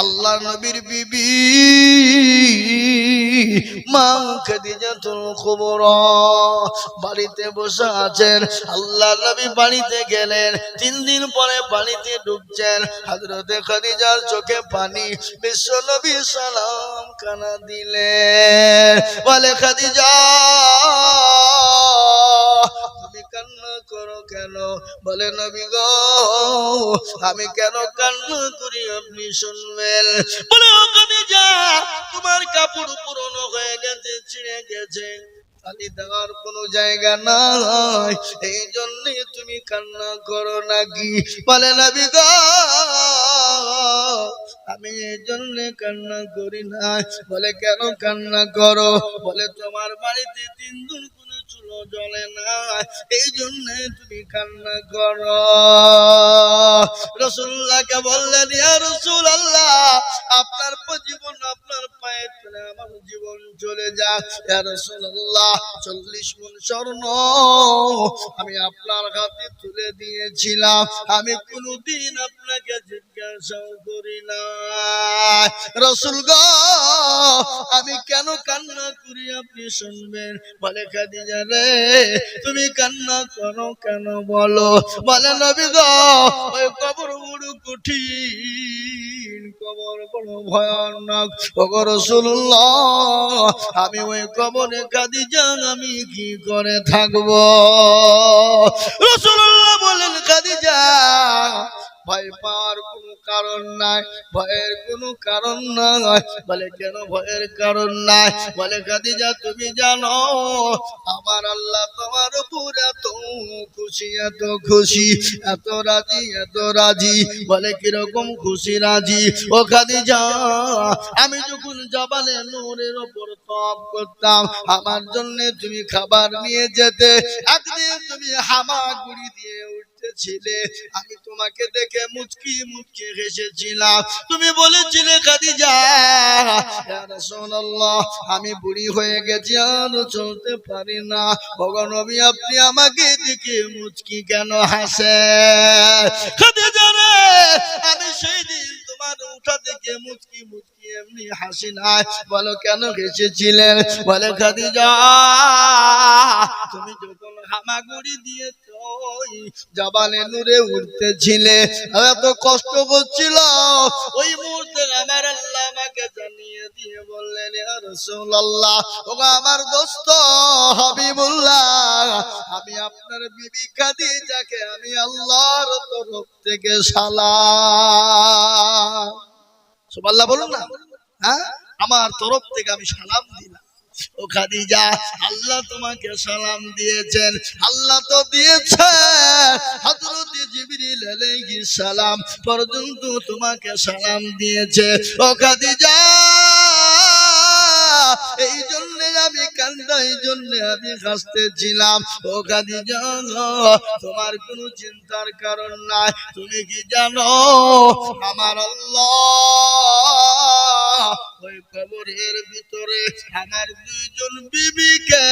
আল্লাহ নবীর বিবি মা খাদিজাতুল কুবরা বাড়িতে বসে আছেন। আল্লাহ নবী বাড়িতে গেলেন, 3 দিন পরে বাড়িতে ঢুকছেন। হযরতে খাদিজার চোখে পানি। বিশ্ব নবী সালাম কানা দিলেন, বলে খাদিজা তুমি কান্না করো কেন? বলে নবী গো আমি কেন কান্না করি আপনি শুনবেন। বলে ও খাদিজা তোমার কাপড় পুরনো হয়ে গেছে, ছিঁড়ে গেছে, খালি দেওয়ার কোনো জায়গা নাই, এই জন্য তুমি কান্না করো নাকি? বলে নবী গো আমি এই জন্য কান্না করি না। বলে কেন কান্না করো? বলে তোমার বাড়িতে 3 দিন কোনো চুলো জ্বলে না, এই জন্য তুমি কান্না করো। রাসূলুল্লাহকে বললেন ইয়া রাসূলুল্লাহ আপনার জীবন আপনার পায়ে তলে আমার জীবন চলে যাক। ইয়া রাসূলুল্লাহ 40 মণ স্বর্ণ আমি আপনার হাতে তুলে দিয়েছিলাম, আমি কোনদিন আপনাকে জিজ্ঞাসা করি না। রাসূল গো আমি কেন কান্না করি আপনি শুনবেন। বলে খাদিজা রে তুমি কান্না করো কেন বলো? বলে নবী গো ওই কবর বড় কঠিন, কবর বড় ভয়ানক। ওগো রাসূলুল্লাহ আমি ওই কবরে খাদিজা আমি কি করে থাকবো? রাসূলুল্লাহ বলেন খাদিজা ভয় পাওয়ার কোনো কারণ নাই, ভয়ের কোনো কারণ নাই। বলে কেন ভয়ের কারণ নাই? বলে খাদিজা তুমি জানো আমার আল্লাহ তোমার উপর এত খুশি, এত খুশি, এত রাজি, এত রাজি। বলে কিরকম খুশি রাজি? ও খাদিজা আমি যখন জবালে নূরের উপর তওয়াফ করতাম আমার জন্য তুমি খাবার নিয়ে যেতে, একদিন তুমি হামাগুড়ি দিয়ে উঠতেছিলে, আমি তোমাকে দেখে মুচকি মুচকি হেসেছিলাম। তুমি বলেছিলে খাদিজা ইয়া রাসূলুল্লাহ আমি বুড়ি হয়ে গেছি আর চলতে পারি না, ওগো নবী আপনি আমাকে দেখে মুচকি কেন হাসেন? খাদিজা রে আমি সেই দিন তোমার উঠা দেখে মুচকি মুচকি এমনি হাসি নাই। বলো কেন হেসেছিলেন? বলে খাদিজা তুমি যখন হামাগুড়ি দিয়ে জাবালে নূরে উঠতেছিলে এত কষ্ট করছিল, ওই মুহূর্তে আমার আল্লাহ আমাকে জানিয়ে দিয়ে বললেন ইয়া রাসূলুল্লাহ ওগো আমার দোস্ত হাবিবুল্লাহ আমি আপনার বিবি খাদিজাকে আমি আল্লাহর তরফ থেকে সালাম। সুবহানাল্লাহ বলুন না। হ্যাঁ আমার তরফ থেকে আমি সালাম দিলাম। ও খাদিজা আল্লাহ তোমাকে সালাম দিয়েছেন, আল্লাহ তো দিয়েছেন হযরত জিবরিল আলাইহিস সালাম পর্যন্ত তোমাকে সালাম দিয়েছে। ও খাদিজা এই জন্য আমি কান্দা, এই জন্য আমি হাসতেছিলাম। ও খাদিজা তোমার কোনো চিন্তার কারণ নাই। তুমি কি জানো আমার আল্লাহ ওই কবরের ভিতরে আমার 2 জন বিবিকে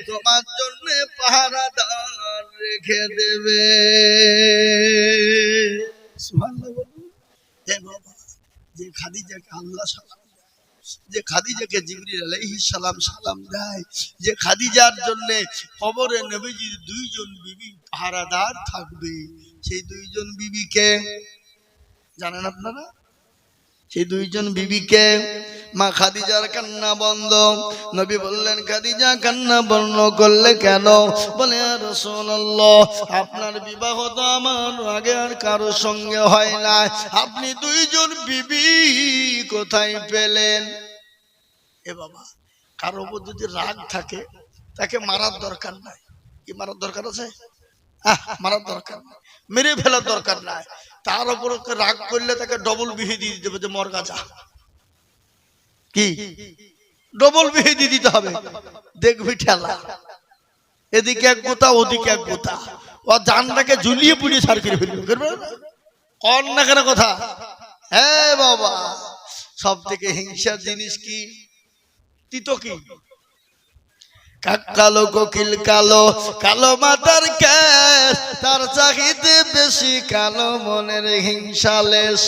তোমার জন্য পাহারাদার রেখে দেবে। সুবহানাল্লাহ। হে বাবা যে খাদিজাকে আল্লাহ সালাম, যে খাদিজাকে জিবরিল আলাইহিস সালাম সালাম দেয়, যে খাদিজার জন্য কবরে নবীজির 2 জন বিবি পাহারাদার থাকবে, সেই 2 জন বিবিকে জানেন আপনারা? সেই 2 জন বিবিকে মা খাদিজার কান্না বন্ধ। নবী বললেন খাদিজা কান্না বন্ধ করলে কেন? বলে ইয়া রাসূলুল্লাহ আপনার বিবাহ তো আমার আগে আর কারো সঙ্গে হয় না, আপনি 2 জন বিবি কোথায় পেলেন? এ বাবা কারো উপর যদি রাগ থাকে তাকে মারার দরকার নাই। কি মারার দরকার আছে? মারার দরকার নাই, মেরে ফেলার দরকার নাই। তার উপর রাগ করলে তাকে ডবল বিহি দিয়ে দিতে হবে যে মর গাজা। কি ডবল বিহি দিয়ে দিতে হবে, দেখবি ঠেলা, এদিকে এক গোতা ওদিকে এক গোতা, ও জানটাকে ঝুলিয়ে পুড়িয়ে সার করে ফেলবে। কর না কেন কথা? হ্যাঁ বাবা সব থেকে হিংসার জিনিস কি? তিতো কি? কালো কোকিল কালো, কালো মাথার কেশ, তার চাহিদা বেশি কালো মনের হিংসা লেশ।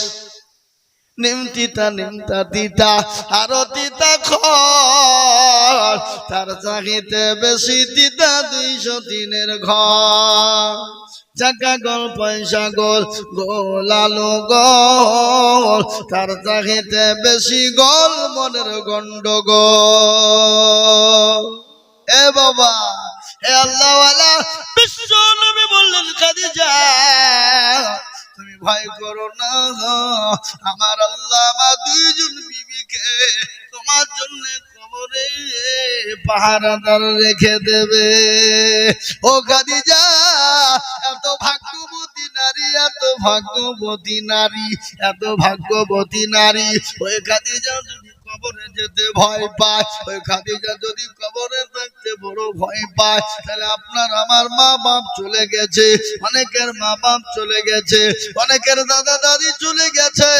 নিমতা তিতা আরো তিতা খর, তার চাহিতে বেশি তিতা 203-এর ঘর। টাকা গোল পয়সা গোল গোল আলো গোল, তার চাহিতে বেশি গোল মনের গন্ডগোল। এ বাবা, হে আল্লাহওয়ালা, বিশ্ব নবী বললেন খাদিজা তুমি ভয় করো না, আমার আল্লাহ আমার 2জন বিবিকে তোমার জন্য কবরে পাহারাদার রেখে দেবে। ও খাদিজা, এত ভাগ্যবতী নারী, এত ভাগ্যবতী নারী, এত ভাগ্যবতী নারী। ওই খাদিজা যদি কবরে যেতে ভয় পায়, ওই খাদিজা যদি কবরে থাকতে বড় ভয় পায়, তাহলে আপনার আমার মা বাপ চলে গেছে, অনেকের মা বাপ চলে গেছে, অনেকের দাদা দাদি চলে গেছে,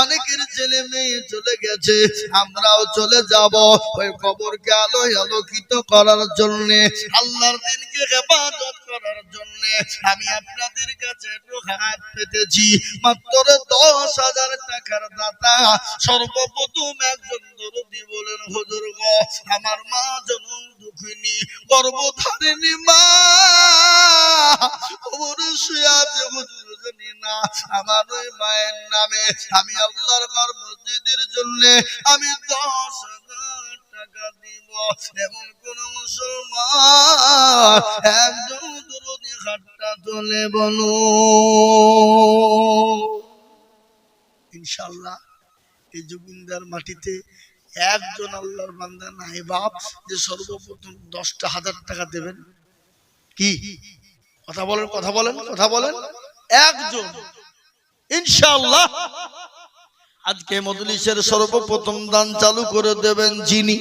অনেকের ছেলে মেয়ে চলে গেছে, আমরাও চলে যাব ওই কবরকে আলোকিত করার জন্য, আল্লাহর দিনকে হেফাজত করার জন্য। আমি আপনাদের কাছে একটু হাত পেতেছি, মাত্র 10,000 টাকার দাতা। সর্বপ্রথম একজন দরদি বলেন, হুজুর গো, আমার মা জনম দুঃখিনী গর্ভধারিণী মা, অবশ্যই আছে হুজুর জানি না, আমার ওই মায়ের নামে আমি আল্লাহর ঘর মসজিদের জন্য আমি 10,000 টাকা দিব। এমন কোন মুসলমান একজন দরদি হাতটা তুলে বলো। ইনশাআল্লাহ এই জমিদার মাটিতে একজন আল্লাহর বান্দা নাই বাপ যে সর্বপ্রথম 10,000 টাকা দেবেন? কি কথা বলেন, কথা বলেন, কথা বলেন। একজন ইনশাআল্লাহ আজকে মজলিসের সর্বপ্রথম দান চালু করে দেবেন যিনি,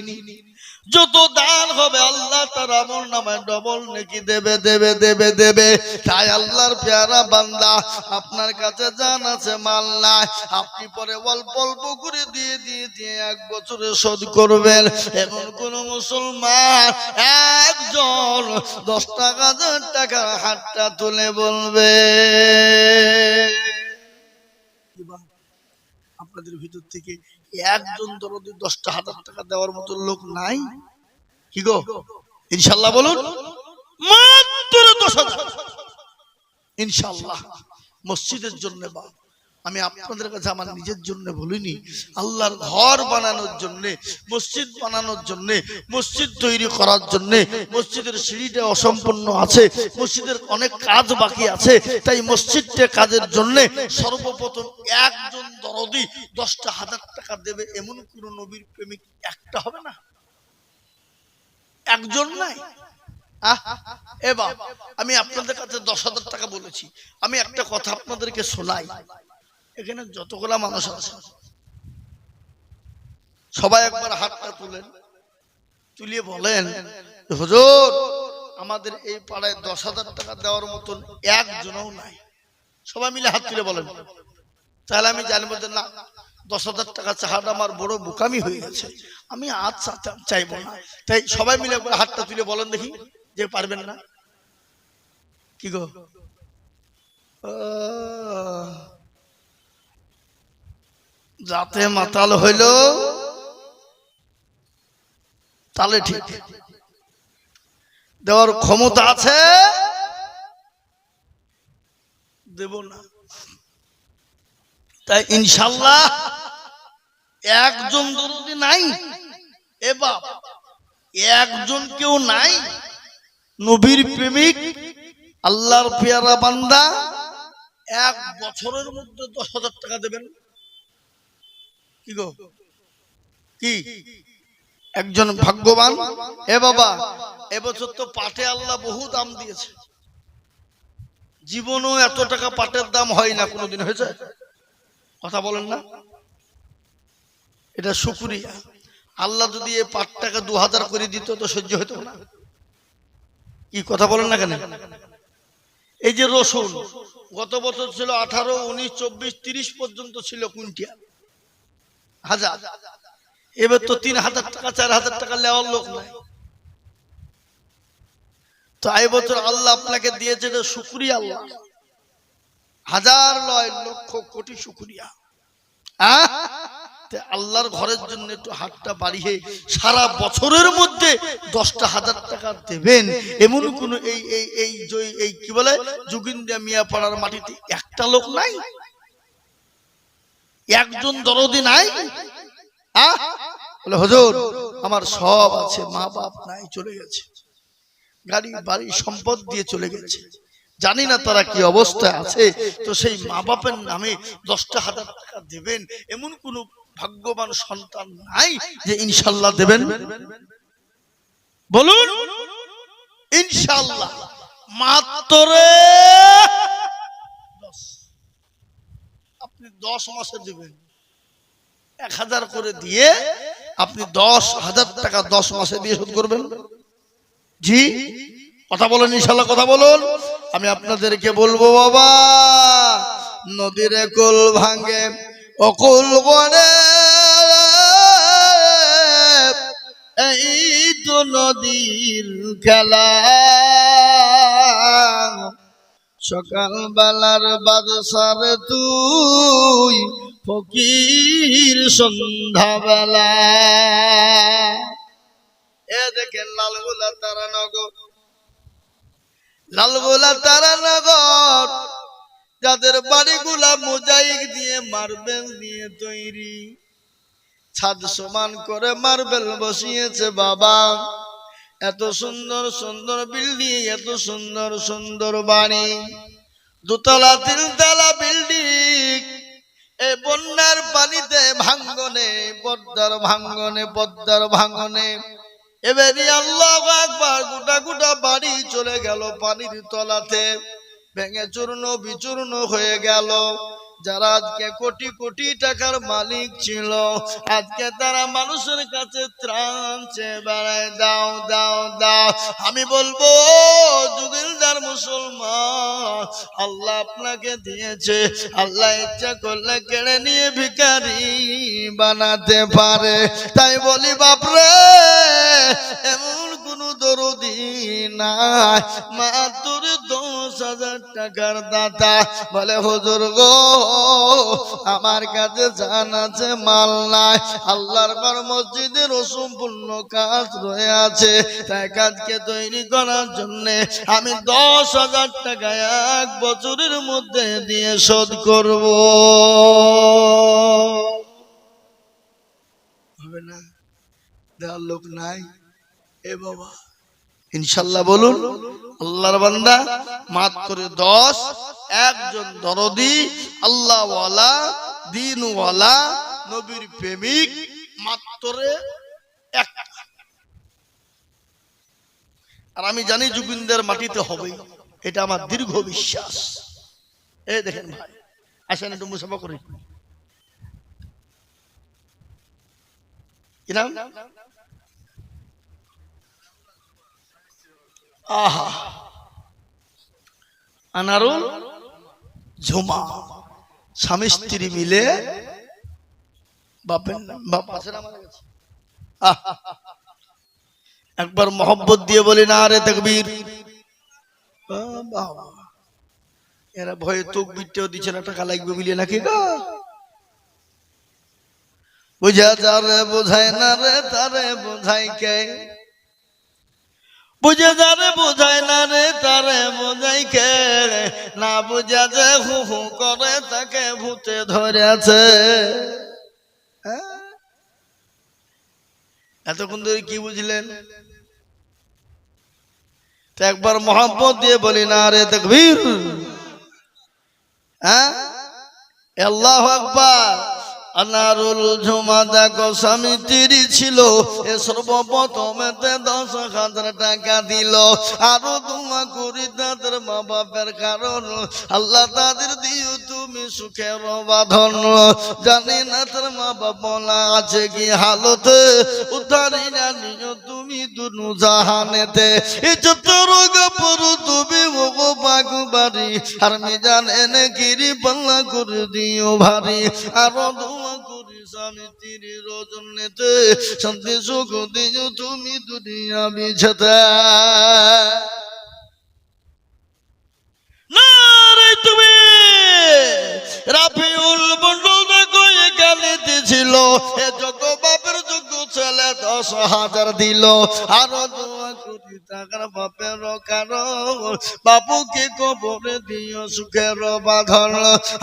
যত দান হবে আল্লাহ তার আমল নামায় ডবল নেকি দেবে দেবে দেবে দেবে। তাই আল্লাহর পেয়ারা বান্দা, আপনার কাছে জান আছে মাল নাই, আপনি পরে অল্প অল্প করে দিয়ে দিয়ে দিয়ে 1 বছরে শোধ করবেন। এমন কোন মুসলমান একজন 10,000 টাকার হাতটা তুলে বলবে। আপনাদের ভিতর থেকে একজন দরদি 10,000 টাকা দেওয়ার মতো লোক নাই? কি গো, ইনশাআল্লাহ বলুন। মাত্র 10,000 ইনশাআল্লাহ মসজিদের জন্য। বা আমি আপনাদের কাছে আমার নিজের জন্য বলিনি, আল্লাহর ঘর বানানোর জন্য, মসজিদ বানানোর জন্য, মসজিদ তৈরি করার জন্য। মসজিদের সিঁড়িটা অসম্পূর্ণ আছে, মসজিদের অনেক কাজ বাকি আছে, তাই মসজিদটা কাজের জন্য সর্বপ্রথম একজন দরদি 10,000 টাকা দেবে। এমন কোন নবীর প্রেমিক একটা হবে না? একজন নাই? এবার আমি আপনাদের কাছে 10,000 টাকা বলেছি, আমি একটা কথা আপনাদেরকে শোনাই। এখানে যতগুলা মানুষ আছে সবাই একবার হাতটা তুলেন, তুলিয়ে বলেন, হুজুর আমাদের এই পাড়ায় 10,000 টাকা দেওয়ার মতন একজনও নাই। সবাই মিলে হাত তুলে বলেন, তাহলে আমি জানবো যে না, 10,000 টাকা চাহাটা আমার বড় বোকামি হয়ে গেছে, আমি আজ চাইবো না। তাই সবাই মিলে একবার হাতটা তুলে বলেন দেখি যে পারবেন না। কি গো, যাতে মাতাল হইল তাহলে ঠিক, দেওয়ার ক্ষমতা আছে দেব না। তাই ইনশাআল্লাহ একজন দরদি নাই, এ বাপ একজন কেউ নাই নবীর প্রেমিক আল্লাহর পেয়ারা বান্দা 1 বছরের মধ্যে 10,000 টাকা দেবেন। কি গো, কি একজন ভাগ্যবান? এ বাবা, এবছর তো পাটে আল্লাহ বহু দাম দিয়েছে, জীবনও এত টাকা পাটের দাম হয় না, কোনোদিন হয়েছে? কথা বলেন না, এটা শুকরিয়া। আল্লাহ যদি এই পাটটাকে 2,000 করে দিত তো সহ্য হতো না। কি কথা বলেন না কেন? এই যে রসুন গত বছর ছিল 18, 19, 24, 30 পর্যন্ত ছিল কুইন্টাল হাজার, এবার তো 3,000 টাকা 4,000 টাকা নেওয়ার লোক নাই। তো এই বছর আল্লাহ আপনাকে দিয়েছে, শুকরিয়া আল্লাহ, হাজার নয় লক্ষ কোটি শুকরিয়া। আল্লাহর ঘরের জন্য একটু হাতটা বাড়িয়ে সারা বছরের মধ্যে 10,000 টাকা দেবেন, এমন কোন এই কি বলে যোগিন্দা মিয়া পাড়ার মাটিতে একটা লোক নাই, একজন দরদি নাই। বলে হুজুর আমার সব আছে, মা বাপ নাই, চলে গেছে, গাড়ি বাড়ি সম্পদ দিয়ে চলে গেছে, জানি না তারা কি অবস্থায় আছে, তো সেই মা বাপের নামে 10,000 টাকা দেবেন, এমন কোন ভাগ্যবান সন্তান নাই যে ইনশাআল্লাহ দেবেন? বলুন ইনশাআল্লাহ। মাত্র আপনি 10 মাসে দেবেন 1,000 করে দিয়ে, আপনি 10,000 টাকা 10 মাসে দিয়ে শোধ করবেন। জি কথা বলেন ইনশাআল্লাহ, কথা বলুন। আমি আপনাদেরকে বলবো বাবা, নদীর কুল ভাঙে অকুল বনে, এই তো নদীর খেলা, সকাল বেলার বাদশার তুই, ফকির সন্ধ্যা বেলা। এ দেখেন লালগোলা তারানগর, লালগোলা তারানগর, যাদের বাড়িগুলা মোজাইক দিয়ে মার্বেল দিয়ে তৈরি, ছাদ সমান করে মার্বেল বসিয়েছে বাবা, এত সুন্দর সুন্দর বিল্ডিং, এত সুন্দর সুন্দর বাড়ি, 2 তলা 3 তলা বিল্ডিং, এই বন্যার পানিতে ভাঙ্গনে, পদ্মার ভাঙ্গনে, পদ্মার ভাঙ্গনে, এবারে আল্লাহু আকবার, গোটা গোটা বাড়ি চলে গেল পানির তলাতে, ভেঙে চূর্ণ বিচূর্ণ হয়ে গেল। যারা আজকে কোটি কোটি টাকার মালিক ছিল, আজকে তারা মানুষের কাছে ত্রাণ চেয়ে বেড়ায়, দাও দাও দাও। আমি বলবো যুগিলদার মুসলমান, আল্লাহ আপনাকে দিয়েছে, আল্লাহ ইচ্ছা করলে কেড়ে নিয়ে ভিখারি বানাতে পারে। তাই বলি বাপরে, এমন কোন দরদি নাই, মাত্র 10,000 টাকার দাতা বলে হুজুর গো আমার কাছে জান আছে, মাল নাই, আল্লাহর ঘর মসজিদের অসম্পূর্ণ কাজ রয়ে আছে, তাই কাজকে তৈরি করার জন্য আমি 10,000 টাকা 1 বছরের মধ্যে দিয়ে শোধ করব। হবে না? দেওয়ার লোক নাই। এ বাবা ইনশাআল্লাহ বলুন। আল্লাহর বান্দা মাত্র 10, একজন দরদি, আল্লাহওয়ালা, দ্বীনওয়ালা, নবীর প্রেমিক, মাত্র একটা। আর আমি জানি যোগিন্দের মাটিতে হবে, এটা আমার দীর্ঘ বিশ্বাস। এই দেখেন ভাই, আসেন একটু মুসাফা করি। কি নাম? আহা, আনারুল ঝুমা, স্বামী স্ত্রী মিলে, বাপের নাম বাপ আছে না আমার কাছে। একবার মোহব্বত দিয়ে বলি না রে তাকবীর। এরা ভয়ে তকবীরটাও দিচ্ছে না, টাকা লাগবে বলে নাকি গো। বুঝা যারে বোঝায় না রে তারে বোঝাই কে, বুঝে যারে বোঝায় না রে তারে বোঝাই কে, না বুঝা যে হু হু করে তাকে ভূতে ধরেছে। এতক্ষণ ধরে কি বুঝলেন? তো একবার মোহাম্মত দিয়ে বলি না রে তাকবীর। আল্লাহু আকবার। আনারুল ঝুমা দেখো স্বামী স্ত্রী ছিল, এ সর্বপ্রথম 10,000 টাকা দিল, আরো দোয়া করি তাদের মা বাপের কারণ আল্লাহ তাদের দিও তুমি সুখের বাঁধন। জানি না তার মা বাপ বলা আছে কি হালতে, উদ্ধারি না নিও তুমি দুনু জাহানেতে, এই যত রোগ পড়ু তুমি ওগো বাগুবাড়ি, আর মিজান এনে গিরি পাল্লা করে দিও ভারী, আরো করি স্বামী স্ত্রীর রজনীতে, শান্তি সুখ দিও তুমি দুনিয়া বিছাতে। নারে তুমি রাফিউল মন্ডল দেখো এ যোগ্য বাপের যোগ্য ছেলে 10,000 দিল আরো দোয়া কোটি টাকার বাপের কারণ বাপুকে কবরে দিও সুখের বাঁধন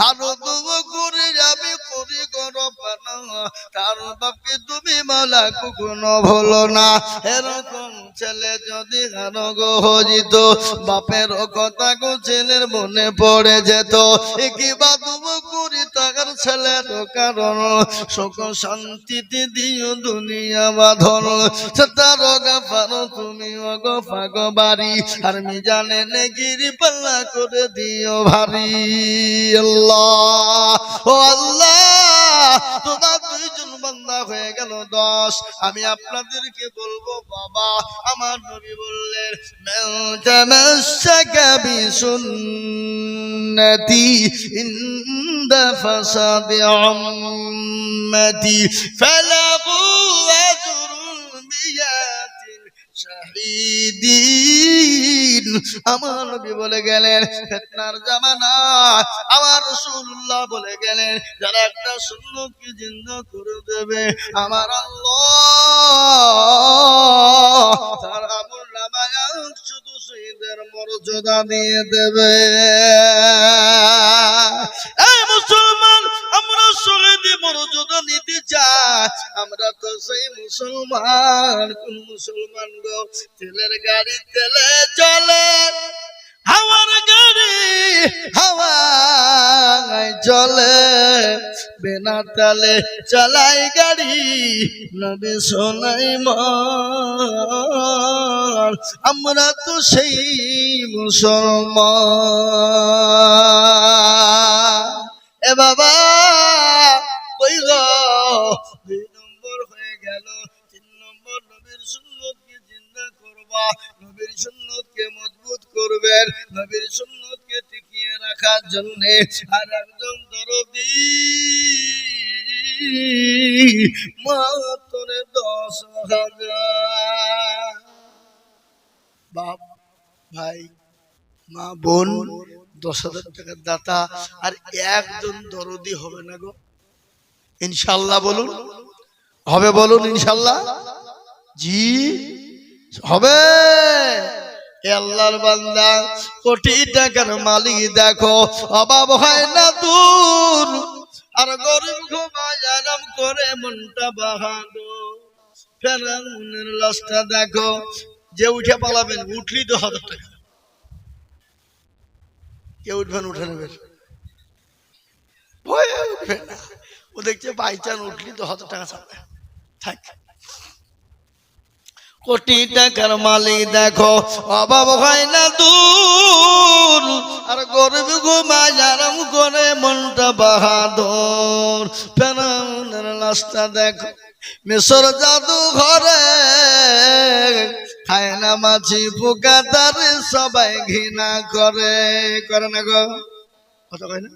আরো দোয়া করে আমি করি গরব না কারণ বাপকে তুমি মালা কখনো ভুলো না এরকম ছেলে যদি আরো গো হইত বাপের কথা গো ছেলের মনে পড়ে যেত কিবা দোয়া করি টাকার ছেলের কারণ সুখ শান্তিতে দিও দুনিয়া বাঁধন তার গাফার তুমি অগো ফাগো বাড়ি আর মিজানে নেগিরি পাল্লা করে দিও ভারী আল্লাহ ও আল্লাহ তোমার দুইজন বান্দা হয়ে গেল 10 আমি আপনাদেরকে বলবো বাবা আমার নবী বললেন মান তামাসসাকা বিসুন্নতি ইনদা ফাসাদি উম্মতি ফালাহু আজরুন বিয়াতিন শাহীদিন আমার নবী বলে গেলেন ফিতনার জামানা আমার রাসূলুল্লাহ বলে গেলেন যারা একটা সুন্নতকে জিন্দা করে দেবে আমার আল্লাহ তার আমলনামায় শুধু শহীদের মর্যাদা দিয়ে দেবে এই মুসলমান আমরা শহীদের মর্যাদা নিতে চাই আমরা তো সেই মুসলমান কোন মুসলমান গো তেলের গাড়ি তেলে চলে হাওয়ার গাড়ি হাওয়ায় চলে বিনা তেলে চালাই গাড়ি নবী সোনাই মান আমরা তো সেই মুসলমান এ বাবা কই গো 2 নম্বর হয়ে গেল 3 নম্বর নবীর সুন্নতকে জিন্দা করবা নবীর সুন্নতকে মজবুত করবেন নবীর সুন্নতকে টিকিয়ে রাখার জন্য আর একজন দরদি মাত্র 10,000 বাপ ভাই মা বোন 10,000 টাকার দাতা আর একজন দরদি হবে না গো ইনশাআল্লাহ বলুন হবে বলুন ইনশাআল্লাহ জি হবে এ আল্লাহর বান্দা কোটি টাকার মালিক দেখো অভাব হয় না দূর আর গরিব ঘুমায় আরাম করে মনটা বাহাদুর ফেরাউনের লাশটা দেখো যে উঠে পালাবেন উঠলি তো 1,000 টাকা কে উঠবেন উঠে নেবেন ভয়ে উঠবে না ও দেখছে বাইচান উঠলি তো 1,000 টাকা ছাড়বে থাক কোটি টাকার মালিক দেখো অভাব হয় না দূর আর গরিব ঘুমায় আরাম করে মনটা বাহাদুর ফেরাউনের লাশটা দেখো মিশর জাদু ঘরে খায় না মাছি পোকা তার সবাই ঘৃণা করে করে না গো কথা কয় না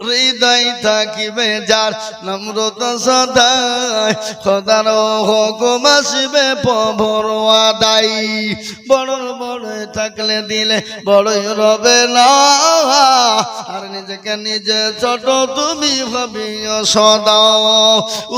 হৃদয় থাকিবে যার নম্রতা সদায় খোদার হুকুম আসবে প্রভুর আদায় বড় বড় থাকলে দিলে বড়ই রবে না আর নিজেকে নিজে ছোট তুমি ভাবিও সদা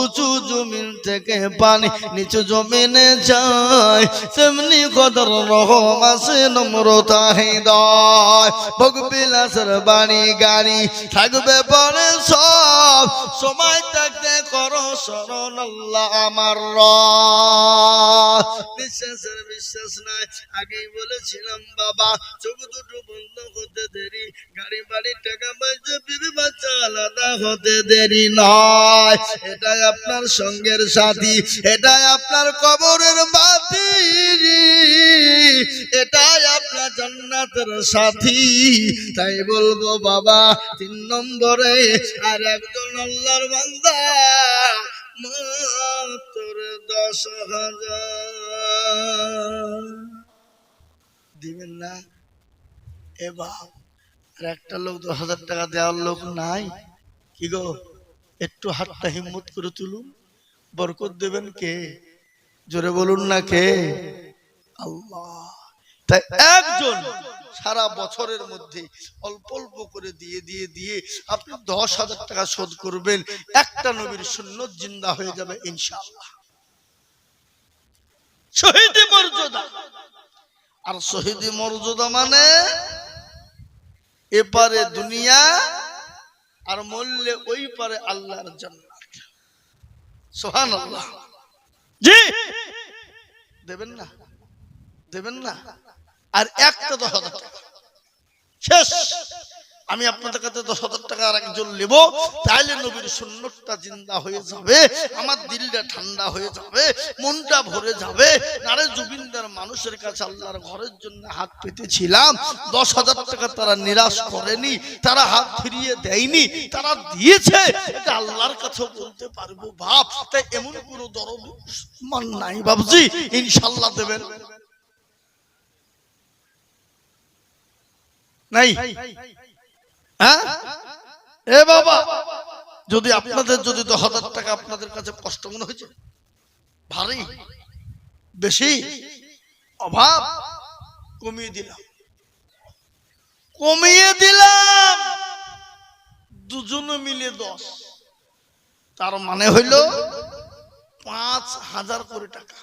উঁচু জমিন থেকে পানি নিচু জমিনে যায় তেমনি কদর রহম আছে নম্রতা হৃদয় ভোগ বিলাসের বাড়ি গাড়ি থাকবে পরে সব সময় থাকতে করো শরণ আল্লাহ আমার বিশ্বাসের বিশ্বাস নাই আগেই বলেছিলাম বাবা চোখ দুটো বন্ধ হতে দেরি গাড়ি বাড়ি টাকা পয়সা বিবি বাচ্চা আলাদা হতে দেরি নয় এটাই আপনার সঙ্গের সাথী এটাই আপনার কবরের বাতি এটাই আপনার জান্নাতের সাথী তাই বলবো বাবা 3 নম্বরে আর একজন আল্লাহর বান্দা মাত্র 10,000 দিবেন না এ বাপ আর একটা লোক 10,000 টাকা দেওয়ার লোক নাই কি গো একটু হাতটা হিম্মত করে তুলুন বরকত দেবেন কে জোরে বলুন না কে আল্লাহ তাই একজন সারা বছরের মধ্যে অল্প অল্প করে দিয়ে দিয়ে দিয়ে আপনি 10,000 টাকা শোধ করবেন, একটা নবীর সুন্নত জিন্দা হয়ে যাবে ইনশাআল্লাহ। শহীদি মর্যাদা। আর শহীদি মর্যাদা মানে এপারে দুনিয়া আর মরলে ওই পারে আল্লাহর জান্নাত। সুবহানাল্লাহ। জি দেবেন না, দেবেন না। আর একটা 10,000 টাকা শেষ। আমি আপনাদের কাছে 10,000 টাকা আর একজন নেব, তাইলে নবীর সুন্নতটা জিন্দা হয়ে যাবে, আমার দিলটা ঠান্ডা হয়ে যাবে, মনটা ভরে যাবে। নারে জুবিনদার মানুষের কাছে আল্লাহর ঘরের জন্য হাত পেতেছিলাম, 10,000 টাকা তারা নিরাশ করেনি, তারা হাত ফিরিয়ে দেয়নি, তারা দিয়েছে। এটা আল্লাহর কাছে বলতে পারবো বাপ। তাই এমন কোনো দরদ মান নাই বাবজি, ইনশাআল্লাহ দেবেন নাই? হ্যাঁ এ বাবা, যদি আপনাদের যদি 10,000 টাকা আপনাদের কাছে কষ্ট মনে হয়েছে, ভারী বেশি অভাব, কমিয়ে দিলাম, কমিয়ে দিলাম। দুজনে মিলে 10, তার মানে হইল 5,000 করে টাকা।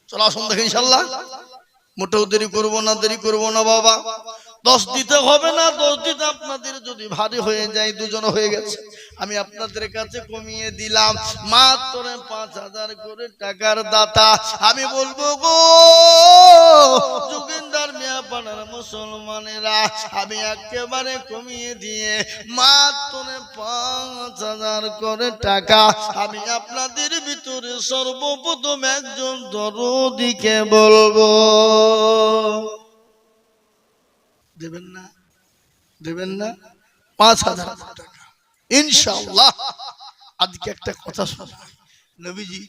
চলো আসুন দেখি ইনশাআল্লাহ। মোটেও দেরি করবো না, দেরি করবো না বাবা। 10 দিতে হবে না, 10 দিতে আপনাদের যদি ভারী হয়ে যায়, দুজন হয়ে গেছে, আমি আপনাদের কাছে কমিয়ে দিলাম মাত্র 5,000 করে টাকার দাতা। আমি বলবো গো যোগিন্দার মিয়া পাড়ার মুসলমানেরা, আমি একেবারে কমিয়ে দিয়ে মাত্র 5,000 করে টাকা আমি আপনাদের ভিতরে সর্বপ্রথম একজন দরদিকে বলবো। দেবেন না, দেবেন না? 5,000 টাকা ইনশাআল্লাহ। আজকে একটা কথা শোনা, নবীজি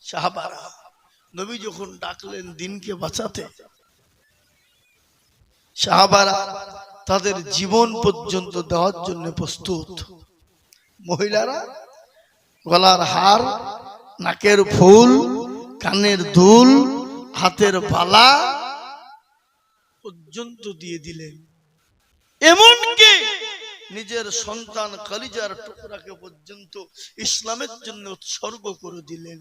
সাহাবারা নবী যখন ডাকলেন দিনকে বাঁচাতে, সাহাবারা তাদের জীবন পর্যন্ত দেওয়ার জন্য প্রস্তুত। মহিলারা গলার হার, নাকের ফুল, কানের দুল, হাতের বালা পর্যন্ত দিয়ে দিলেন। এমনকি নিজের সন্তান কলিজার টুকরাকে পর্যন্ত ইসলামের জন্য উৎসর্গ করে দিলেন।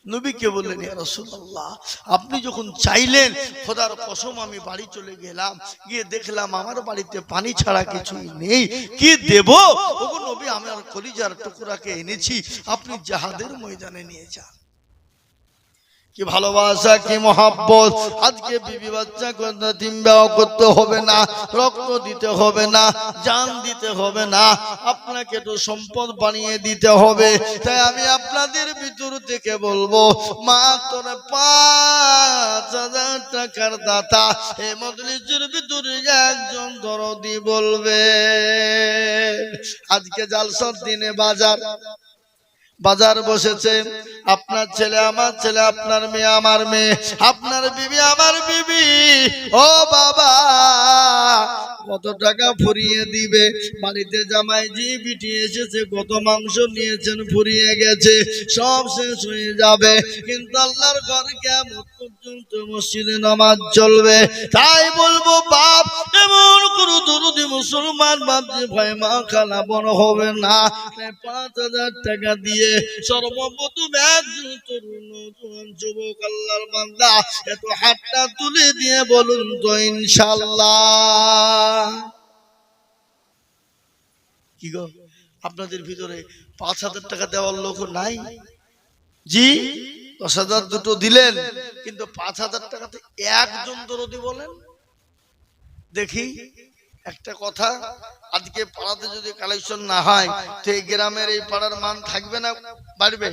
নবীকে বললেন, ইয়া রাসূলুল্লাহ, আপনি যখন চাইলেন, খোদার কসম আমি বাড়ি চলে গেলাম, গিয়ে দেখলাম আমার বাড়িতে পানি ছাড়া কিছুই নেই, কি দেব? ওগো নবী, আমার কলিজার টুকরাকে এনেছি, আপনি জিহাদের ময়দানে নিয়ে যান। কি ভালোবাসা, কি মহাব্বত। আজকে বিবি বাচ্চা তিনবাও করতে হবে না, রক্ত দিতে হবে না, জান দিতে হবে না, আপনাকে তো সম্পদ বানিয়ে দিতে হবে। তাই আমি আপনাদের ভিতর থেকে বলবো, মাত্র 5,000 টাকার দাতা এই মজলিসের ভিতরে একজন দরদি বলবে। আজকে জালসার দিনে বাজার বসেছে, আপনার ছেলে আমার ছেলে, আপনার মেয়ে আমার মেয়ে, আপনার বিবি আমার বিবি। ও বাবা, কত টাকা ফুরিয়ে দিবে? বাড়িতে জামাই জি বিটি এসেছে, কত মাংস নিয়েছেন, ফুরিয়ে গেছে, সব শেষ হয়ে যাবে। কিন্তু আল্লাহর ঘর কিয়ামত পর্যন্ত মসজিদে নামাজ চলবে। তাই বলবো বাপ, এমন কোন দরদি মুসলমান বাপ যে ভয় মা খানা বড় হবে না। 5,000 টাকা দিয়ে সর্বপ্রথম একজন তরুণ যুবক আল্লাহর বান্দা এত হাতটা তুলে দিয়ে বলুন তো ইনশাআল্লাহ। কি গো, আপনাদের ভিতরে 5,000 টাকা দেওয়ার লোক নাই? জি, 10,000 দুটো দিলেন, কিন্তু 5,000 টাকাতে একজন দরদি বলেন দেখি। একটা কথা, আজকে পাড়াতে যদি কালেকশন না হয়, তো এই গ্রামের এই পাড়ার মান থাকবে না বাড়বে?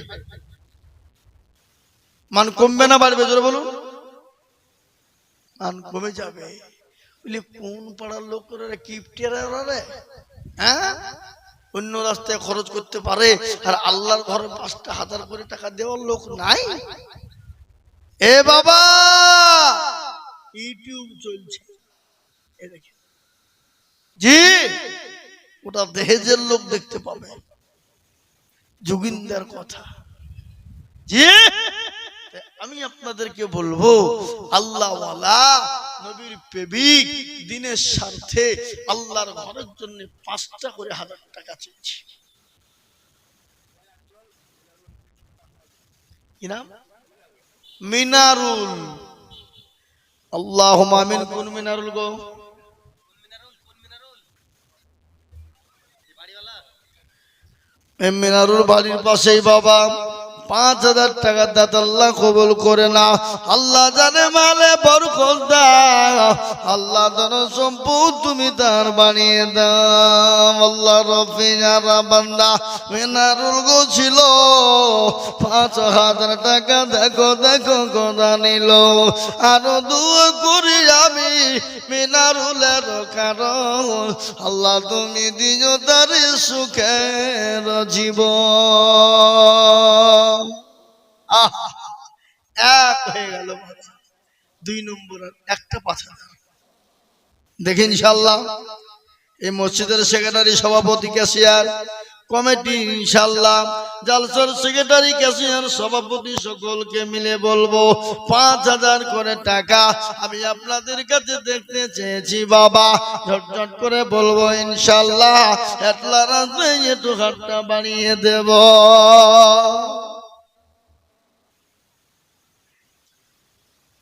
মান কমবে না বাড়বে? জোরে বলুন। মান কমে যাবে। কোন পাড়ার লোকেরা কিপটেরা রে? হ্যাঁ, অন্য রাস্তায় খরচ করতে পারে, আর আল্লাহর ঘরে 5,000 করে টাকা দেওয়ার লোক নাই। এ বাবা, ইউটিউব চলছে, এ দেখে জি, ওটা দেহেজের লোক দেখতে পাবে। যোগিন্দার কথা জি, আমি আপনাদেরকে বলবো, আল্লাহওয়ালা নবীর প্রেমিক দিনের স্বার্থে আল্লাহর ঘরের জন্য 5টা করে 1000 টাকা চেয়েছি। কি নাম? মিনারুল। আল্লাহুম্মা আমিন। কোন মিনারুল গো? মিনারুল বাড়ির পাশেই বাবা 5000 টাকা দাত আল্লাহ কবুল করে না। আল্লাহ জানে মালে বরকত দাও, আল্লাহ ধন সম্পদ তুমি তার বানিয়ে দাও। আল্লাহ রফিজারা বান্দা মিনারুল গো ছিল 5000 টাকা, দেখো দেখো গোদা নিল। আরো দুয়া করি আমি মিনারুলের কারণ, আল্লাহ তুমি দিও তার সুখের জীবন। এক হয়ে গেল। 2 নম্বর একটা 5000 দেখি ইনশাআল্লাহ এই মসজিদের সেক্রেটারি, সভাপতি, ক্যাশিয়ার কমিটি, ইনশাআল্লাহ জালসার সেক্রেটারি, ক্যাশিয়ার, সভাপতি সকলকে মিলে বলবো 5000 করে টাকা আমি আপনাদের কাছে দেখতে চেয়েছি বাবা। ঝটঝট করে বলবো ইনশাআল্লাহ এতলা রাতে একটু হাতটা বাড়িয়ে দেব।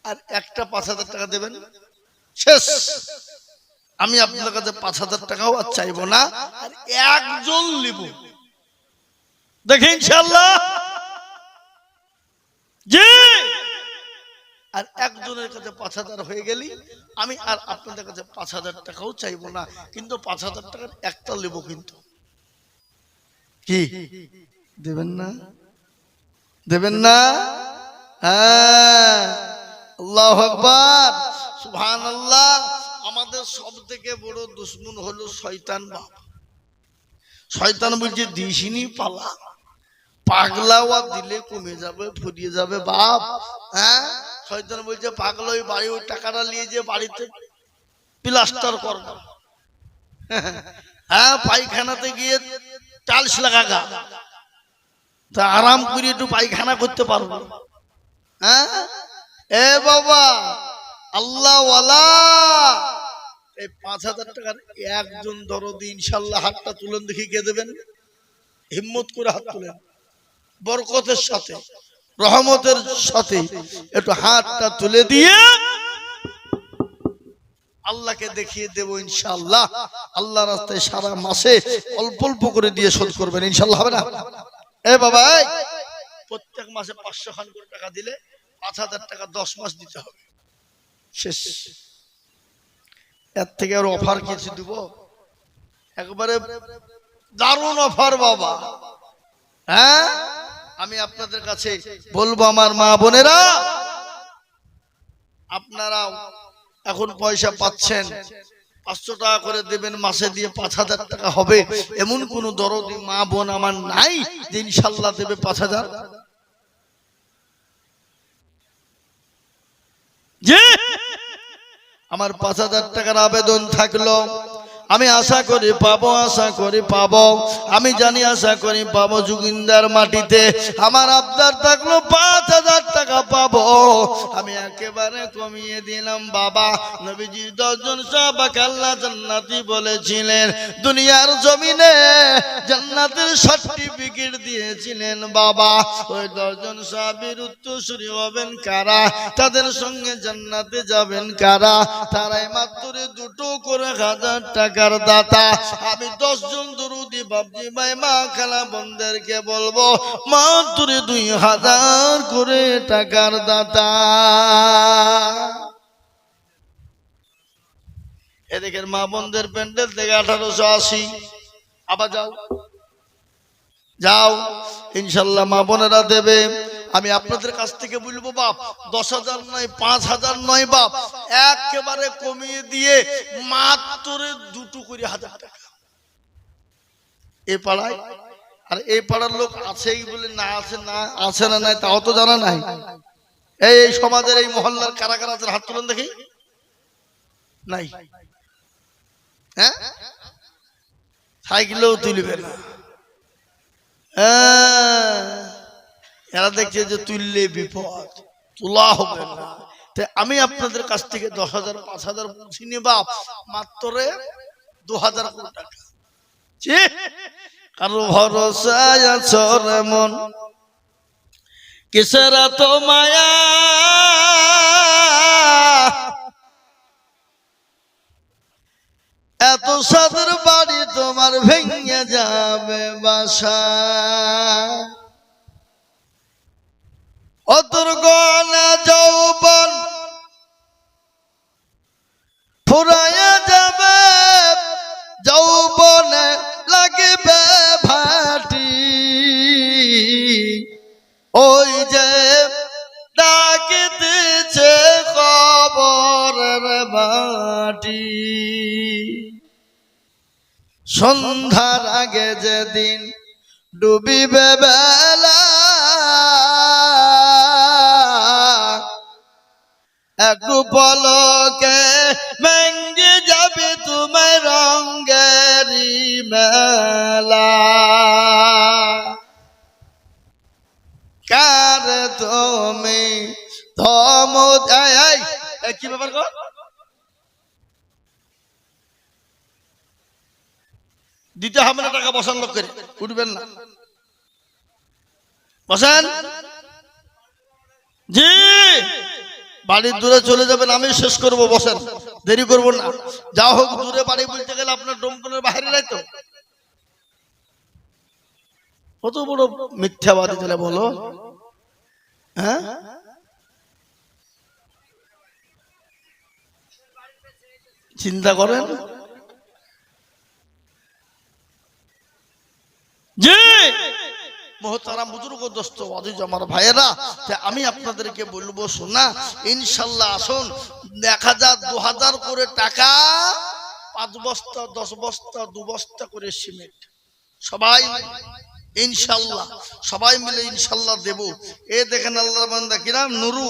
আর একটা 5000 টাকা দেবেন, শেষ। আমি আপনার কাছে 5000 টাকাও আর চাইবো না, আর একজন নিব। দেখেন ইনশাআল্লাহ জি। আর একজনের কাছে 5000 হয়ে গেলি আমি আর আপনাদের কাছে 5000 টাকাও চাইবো না, কিন্তু 5000 টাকার একটা নেব। কিন্তু কি দেবেন না? দেবেন না? হ্যাঁ, আল্লাহু আকবার, সুবহানাল্লাহ। আমাদের সব থেকে বড় দুশমন হলো শয়তান বাপ। শয়তান বলছে দিসিনি পালা, পাগলাওয়া দিলে কমে যাবে, ফুরিয়ে যাবে বাপ। হ্যাঁ, শয়তান বলছে পাগলা ওই বাড়ি ওই টাকাটা নিয়ে যে বাড়িতে প্লাস্টার করব। হ্যাঁ, পায়খানাতে গিয়ে টাইলস লাগা, তা আরাম করে একটু পায়খানা করতে পারবো। হ্যাঁ এ বাবা, আল্লাহওয়ালা এই 5000 টাকার একজন দরদি ইনশাআল্লাহ হাতটা তুলেন, দেখি কে দেবেন। হিম্মত করে হাত তুলেন, বরকতের সাথে, রহমতের সাথে একটু হাতটা তুলে দিয়ে আল্লাহকে দেখিয়ে দেব ইনশাআল্লাহ। আল্লাহর রাস্তায় সারা মাসে অল্প অল্প করে দিয়ে শোধ করবেন ইনশাআল্লাহ। হবে না? এ বাবা, প্রত্যেক মাসে 500 খান করে টাকা দিলে 5000 টাকা 10 মাস দিতে হবে, শেষ। এর থেকে আর অফার কিছু দিব? একবারে দারুণ অফার বাবা। হ্যাঁ, আমি আপনাদের কাছে বলবো আমার মা বোনেরা, আপনারা এখন পয়সা পাচ্ছেন, 500 টাকা করে দেবেন, মাসে দিয়ে 5000 টাকা হবে। এমন কোন দরদি মা বোন আমার নাই যে ইনশাআল্লাহ দেবে 5000? জি, আমার 5000 টাকার আবেদন থাকলো। আমি আশা করি পাবো, আশা করি পাবো, আমি জানি আশা করি পাবো। যোগিন্দার মাটিতে আমার আবদার থাকলো 5000 টাকা পাবো। আমি একেবারে কমিয়ে দিলাম বাবা। নবীজি 10 জন সাহাবাকে আল্লাহ জান্নাতি বলেছিলেন, দুনিয়ার জমিনে জান্নাতের সার্টিফিকেট দিয়েছিলেন বাবা। ওই 10 জন সাহাবীর উত্তরসূরি হবেন কারা? তাদের সঙ্গে জান্নাতে যাবেন কারা? তারাই মাত্র 2 করে 1000 টাকার দাতা। আমি 10 জন দরুদি বাপজি ভাই মা খালা বোনদেরকে বলবো মাত্র 2000 করে টাকার দাতা। এদিকের মা বোনদের প্যান্ডেল থেকে 1880। আবার যাও যাও ইনশাআল্লাহ মা বোনেরা দেবে। আমি আপনাদের কাছ থেকে বলবো বাপ 10,000 নয়, 5,000 নয় বাপ, একেবারে কমিয়ে দিয়ে মাত্র 2 করে 1000 টাকা। এই পাড়ায় আর এই পাড়ার লোক আছেই বলে না আছে, না আছে না নাই তাও তো জানা নাই। এই সমাজের এই মহল্লার কারা কারা আছেন হাত তুলেন দেখি। নাই? হ্যাঁ, সাইকেলেও তুলবে না। এরা দেখছে যে তুললে বিপদ। তোলা হবে না। আমি আপনাদের কাছ থেকে 10,000 5,000 বলছি নেবা মাত্র 2,000 কোটি টাকা। কারো ভরসায় আছো রে মন, কিসের তো মায়া, এত সাদের বাড়ি তোমার ভেঙে যাবে বাসা, অতর গনা যৌবন ফুরাইয়া যাবে, যৌবনে লাগবে ভাটি, ওই যে ডাকিতেছে কবরের মাটি। সন্ধ্যার আগে যেদিন ডুবিবে বেলা, এক পলকে ভেঙে যাবে তোমার রঙেরি মেলা, কার তুমি থমদাই। কি ব্যাপার গো? দিতে হবে না টাকা, বসান লোক করে উঠবেন না, বসান। জি বাড়ির দূরে চলে যাবেন, আমি শেষ করব, বসেন, দেরি করব না। যা হোক দূরে বাড়ি বলতে গেলে আপনার ডোমকলের বাইরে নাই তো, কত বড় মিথ্যাবাদী তাহলে বলো। হ্যাঁ চিন্তা করেন। জি মোহতারাম বুজুর্গ দোস্ত আজিজ আমার ভাইয়েরা, আমি আপনাদেরকে বলবো শোনা, ইনশাল্লাহ আসুন 1,000 2,000 করে টাকা, 5 বস্তা 10 বস্তা 2 বস্তা করে সিমেন্ট সবাই ইনশাল্লাহ, সবাই মিলে ইনশাল্লাহ দেব। এ দেখেন আল্লাহর বান্দা কিরাম নুরু